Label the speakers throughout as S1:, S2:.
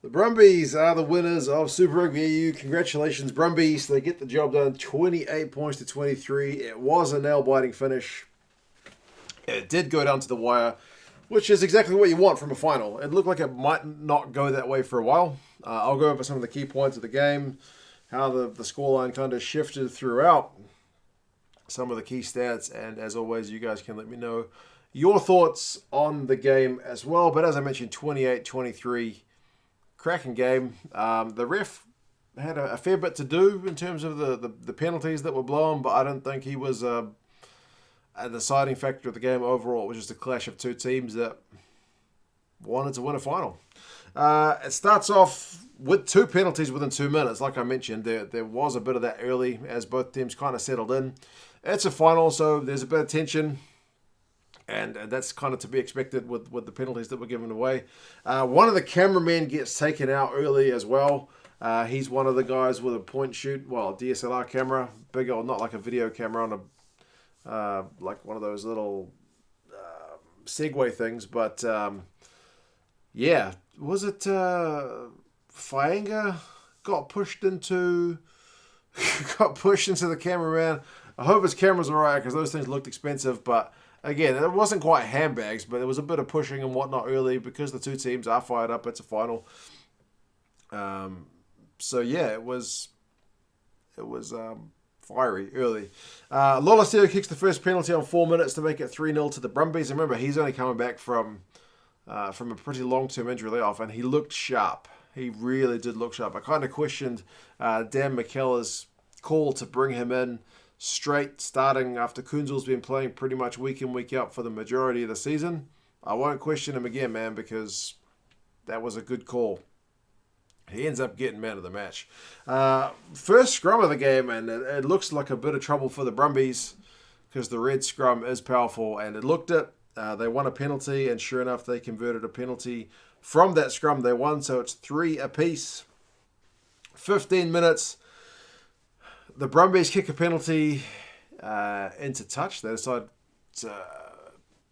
S1: The Brumbies are the winners of Super Rugby AU. Congratulations, Brumbies. They get the job done 28 points to 23. It was a nail biting finish. It did go down to the wire, which is exactly what you want from a final. It looked like it might not go that way for a while. I'll go over some of the key points of the game, how the scoreline kind of shifted throughout, some of the key stats, and as always, you guys can let me know your thoughts on the game as well. But as I mentioned, 28-23. Cracking game. The ref had a fair bit to do in terms of the penalties that were blown, but I don't think he was a deciding factor of the game overall. It was just a clash of two teams that wanted to win a final. It starts off with two penalties within 2 minutes. Like I mentioned, there was a bit of that early as both teams kind of settled in. It's a final, so there's a bit of tension. And that's kind of to be expected with the penalties that were given away. One of the cameramen gets taken out early as well. He's one of the guys with a point shoot, well, DSLR camera, big old, not like a video camera on a, like one of those little Segway things. But yeah, was it Faenga got pushed into the cameraman? I hope his camera's alright because those things looked expensive, but again, it wasn't quite handbags, but there was a bit of pushing and whatnot early because the two teams are fired up. It's a final. So yeah, it was fiery early. Lolaseo kicks the first penalty on 4 minutes to make it 3-0 to the Brumbies. Remember, he's only coming back from a pretty long-term injury layoff, and he looked sharp. He really did look sharp. I kind of questioned Dan McKellar's call to bring him in straight starting after Kunzel's been playing pretty much week in, week out for the majority of the season. I won't question him again, man, because that was a good call. He ends up getting man of the match. First scrum of the game, and it looks like a bit of trouble for the Brumbies because the red scrum is powerful, and it looked it. They won a penalty, and sure enough, they converted a penalty from that scrum they won, so it's 3 apiece. 15 minutes. The Brumbies kick a penalty into touch. They decide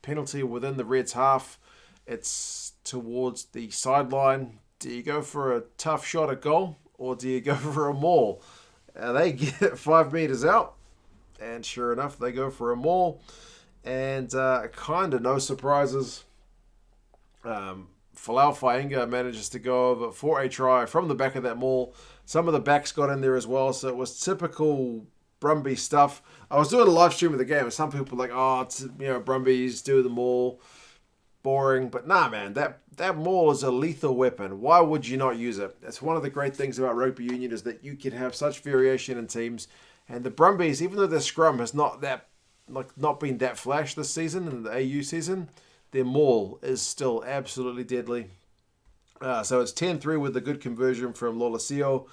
S1: penalty within the Reds' half. It's towards the sideline. Do you go for a tough shot at goal or do you go for a maul? They get it 5 meters out, and sure enough, they go for a maul. And kind of no surprises. Falau Faenga manages to go over for a try from the back of that maul. Some of the backs got in there as well, so it was typical Brumbies stuff. I was doing a live stream of the game, and some people were like, "Oh, it's, Brumbies do the maul, boring." But nah, man, that maul is a lethal weapon. Why would you not use it? That's one of the great things about rugby union is that you can have such variation in teams. And the Brumbies, even though their scrum has not been that flash this season in the AU season, their maul is still absolutely deadly. So it's 10-3 with the good conversion from Lolaseo.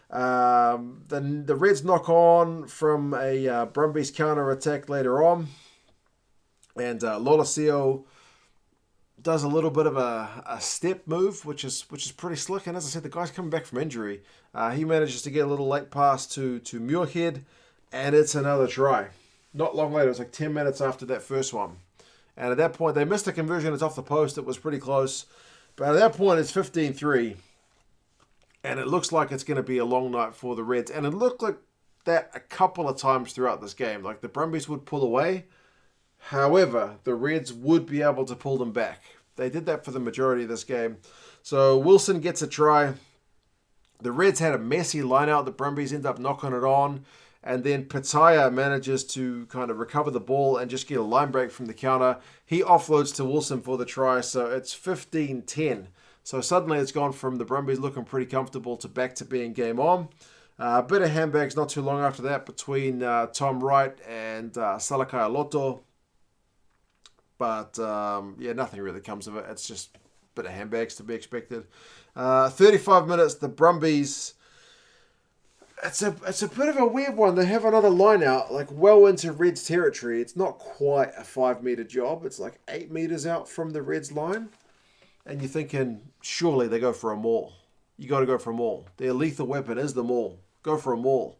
S1: Then the Reds knock on from a Brumbies counter attack later on, and Lolaseo does a little bit of a step move, which is pretty slick. And as I said, the guy's coming back from injury. He manages to get a little late pass to Muirhead, and it's another try. Not long later, it's like 10 minutes after that first one. And at that point, they missed a conversion. It's off the post. It was pretty close. But at that point, it's 15-3. And it looks like it's going to be a long night for the Reds. And it looked like that a couple of times throughout this game. Like the Brumbies would pull away. However, the Reds would be able to pull them back. They did that for the majority of this game. So Wilson gets a try. The Reds had a messy line out. The Brumbies end up knocking it on. And then Pataya manages to kind of recover the ball and just get a line break from the counter. He offloads to Wilson for the try, so it's 15-10. So suddenly it's gone from the Brumbies looking pretty comfortable to back to being game on. A bit of handbags not too long after that between Tom Wright and Salakai Aloto. But yeah, nothing really comes of it. It's just a bit of handbags to be expected. 35 minutes, the Brumbies... It's a bit of a weird one. They have another line out, like well into Reds territory. It's not quite a 5 meter job. It's like 8 meters out from the Reds line. And you're thinking, surely they go for a maul. You got to go for a maul. Their lethal weapon is the maul. Go for a maul.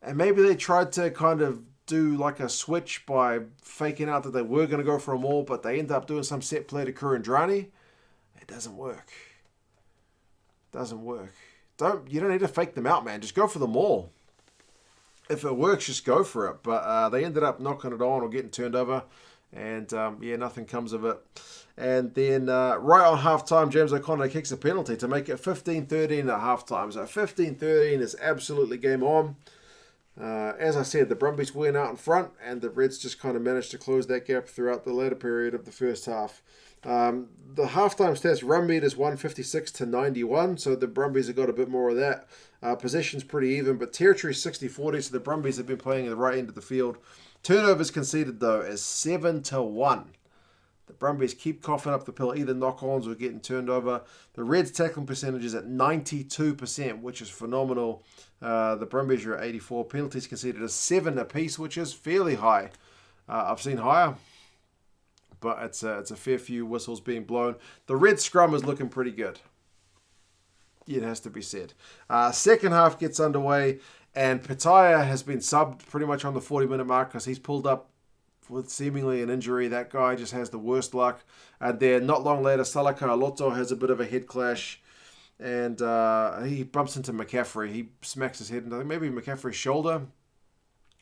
S1: And maybe they tried to kind of do like a switch by faking out that they were going to go for a maul, but they end up doing some set play to Kurandrani. It doesn't work. Doesn't work. You don't need to fake them out, man. Just go for them all. If it works, just go for it. But they ended up knocking it on or getting turned over. And, nothing comes of it. And then right on halftime, James O'Connor kicks a penalty to make it 15-13 at halftime. So 15-13 is absolutely game on. As I said, the Brumbies went out in front, and the Reds just kind of managed to close that gap throughout the later period of the first half. The halftime stats, run meters 156-91, so the Brumbies have got a bit more of that. Possession's pretty even, but territory 60-40, so the Brumbies have been playing at the right end of the field. Turnovers conceded, though, is 7-1. The Brumbies keep coughing up the pill, either knock-ons or getting turned over. The Reds' tackling percentage is at 92%, which is phenomenal. The Brumbies are at 84. Penalties conceded is 7 apiece, which is fairly high. I've seen higher, but it's a fair few whistles being blown. The Red scrum is looking pretty good. It has to be said. Second half gets underway, and Pitaya has been subbed pretty much on the 40-minute mark because he's pulled up with seemingly an injury. That guy just has the worst luck. And then not long later, Salaka Aloto has a bit of a head clash, and he bumps into McCaffrey. He smacks his head into maybe McCaffrey's shoulder,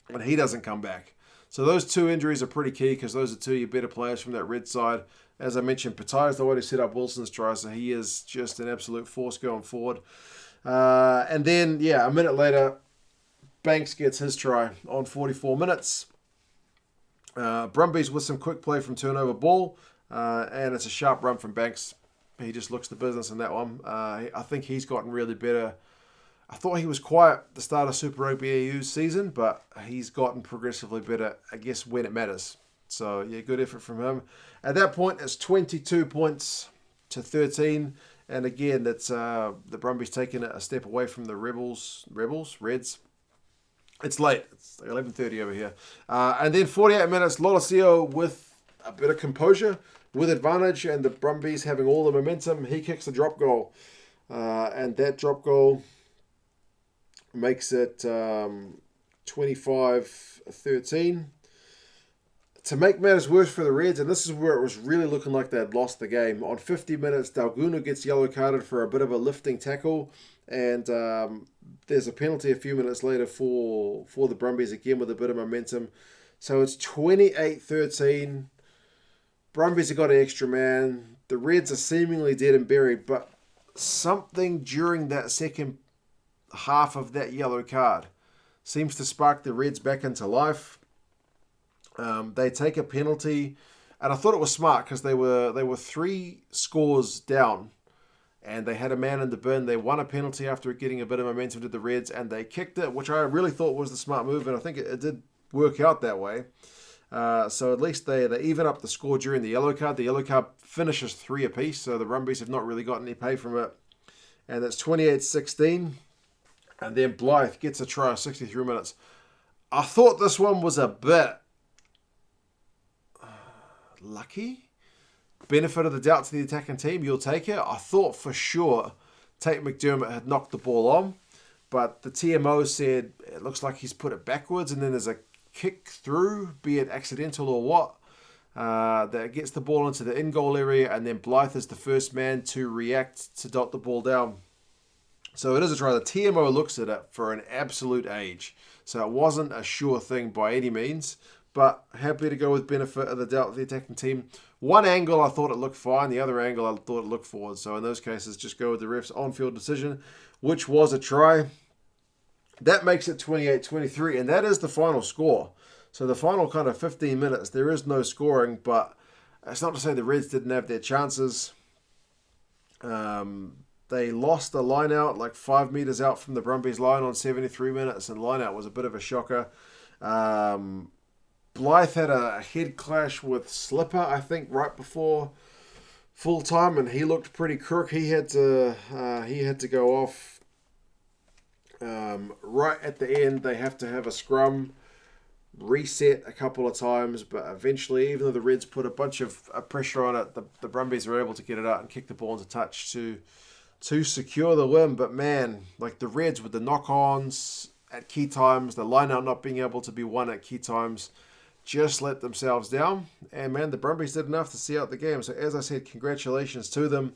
S1: and he doesn't come back. So those two injuries are pretty key because those are two of your better players from that Red side. As I mentioned, Pitaya is the one who set up Wilson's try, so he is just an absolute force going forward. And then, a minute later, Banks gets his try on 44 minutes. Brumbies with some quick play from turnover ball, and it's a sharp run from Banks. He just looks the business in that one. I think he's gotten really better. I thought he was quiet at the start of Super Rugby AU season, but he's gotten progressively better, I guess, when it matters. So, good effort from him. At that point, it's 22 points to 13. And again, that's the Brumbies taking a step away from the Reds. It's late. It's 11:30 over here. And then 48 minutes, Lolosio with a bit of composure, with advantage, and the Brumbies having all the momentum. He kicks the drop goal. And that drop goal makes it 25-13. To make matters worse for the Reds, and this is where it was really looking like they had lost the game. On 50 minutes, Dalguna gets yellow carded for a bit of a lifting tackle, and there's a penalty a few minutes later for the Brumbies again with a bit of momentum. So it's 28-13. Brumbies have got an extra man. The Reds are seemingly dead and buried, but something during that second half of that yellow card seems to spark the Reds back into life. They take a penalty, and I thought it was smart because they were 3 scores down, and they had a man in the bin. They won a penalty after getting a bit of momentum to the Reds, and they kicked it, which I really thought was the smart move, and I think it did work out that way. So at least they even up the score during the yellow card. The yellow card finishes 3 apiece, so the Brumbies have not really gotten any pay from it, and it's 28-16. And then Blythe gets a try 63 minutes. I thought this one was a bit lucky. Benefit of the doubt to the attacking team, you'll take it. I thought for sure Tate McDermott had knocked the ball on, but the TMO said it looks like he's put it backwards, and then there's a kick through, be it accidental or what, that gets the ball into the in-goal area, and then Blythe is the first man to react to dot the ball down. So it is a try. The TMO looks at it for an absolute age. So it wasn't a sure thing by any means, but happy to go with benefit of the doubt of the attacking team. One angle I thought it looked fine. The other angle I thought it looked forward. So in those cases, just go with the ref's on-field decision, which was a try. That makes it 28-23, and that is the final score. So the final kind of 15 minutes, there is no scoring, but it's not to say the Reds didn't have their chances. They lost a line out like 5 meters out from the Brumbies line on 73 minutes, and line out was a bit of a shocker. Blythe had a head clash with Slipper, I think, right before full time, and he looked pretty crook. He had to go off right at the end. They have to have a scrum reset a couple of times, but eventually, even though the Reds put a bunch of pressure on it, the Brumbies were able to get it out and kick the ball into touch to secure the win. But man, like the Reds with the knock-ons at key times, the line-out not being able to be won at key times, just let themselves down. And man, the Brumbies did enough to see out the game. So as I said, congratulations to them.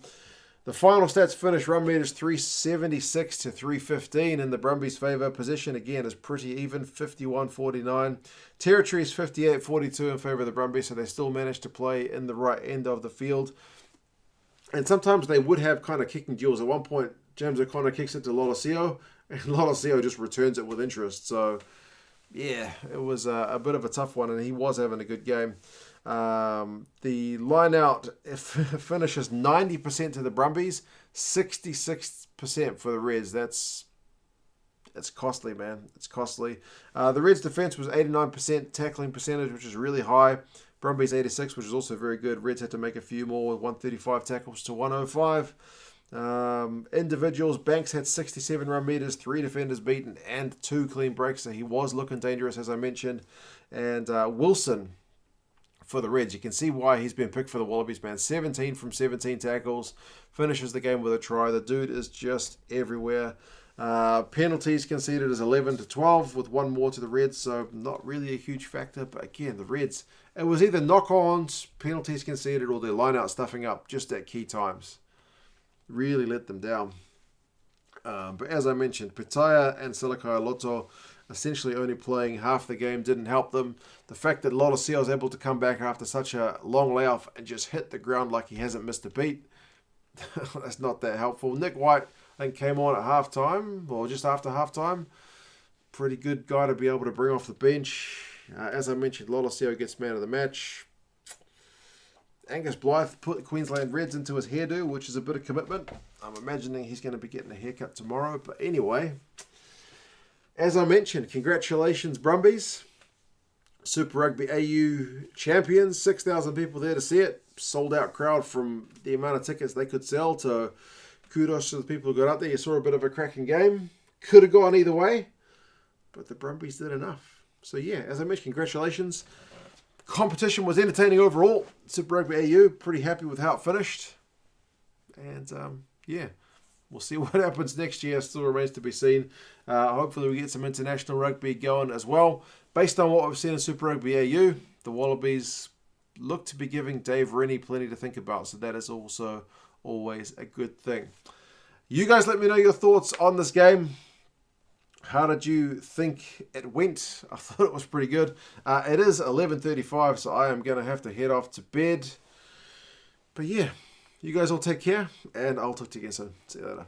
S1: The final stats finish, run meters 376 to 315 in the Brumbies' favour. Position, again, is pretty even, 51-49. Territory is 58-42 in favour of the Brumbies, so they still managed to play in the right end of the field. And sometimes they would have kind of kicking duels. At one point, James O'Connor kicks it to Lolosio, and Lolosio just returns it with interest. So, yeah, it was a bit of a tough one, and he was having a good game. The line out finishes 90% to the Brumbies, 66% for the Reds. That's costly, man. It's costly. The Reds' defense was 89% tackling percentage, which is really high. Brumbies 86, which is also very good. Reds had to make a few more with 135 tackles to 105. Individuals, Banks had 67 run meters, 3 defenders beaten, and 2 clean breaks. So he was looking dangerous, as I mentioned. And Wilson for the Reds, you can see why he's been picked for the Wallabies, man. 17 from 17 tackles, finishes the game with a try. The dude is just everywhere. Penalties conceded is 11 to 12 with 1 more to the Reds, so not really a huge factor. But again, the Reds, it was either knock-ons, penalties conceded, or their line-out stuffing up just at key times. Really let them down. But as I mentioned, Pitaya and Silikai Loto essentially only playing half the game didn't help them. The fact that Lolosio was able to come back after such a long layoff and just hit the ground like he hasn't missed a beat, that's not that helpful. Nick White, I think, came on at halftime, or just after halftime. Pretty good guy to be able to bring off the bench. As I mentioned, Lolosio gets man of the match. Angus Blythe put the Queensland Reds into his hairdo, which is a bit of commitment. I'm imagining he's going to be getting a haircut tomorrow. But anyway, as I mentioned, congratulations, Brumbies. Super Rugby AU champions. 6,000 people there to see it. Sold out crowd from the amount of tickets they could sell, to kudos to the people who got up there. You saw a bit of a cracking game. Could have gone either way, but the Brumbies did enough. So yeah, as I mentioned, congratulations. Competition was entertaining overall. Super Rugby AU, pretty happy with how it finished. And yeah, we'll see what happens next year. Still remains to be seen. Hopefully we get some international rugby going as well. Based on what we've seen in Super Rugby AU, the Wallabies look to be giving Dave Rennie plenty to think about. So that is also always a good thing. You guys let me know your thoughts on this game. How did you think it went? I thought it was pretty good. It is 11:35, so I am going to have to head off to bed. But yeah, you guys all take care, and I'll talk to you again soon. See you later.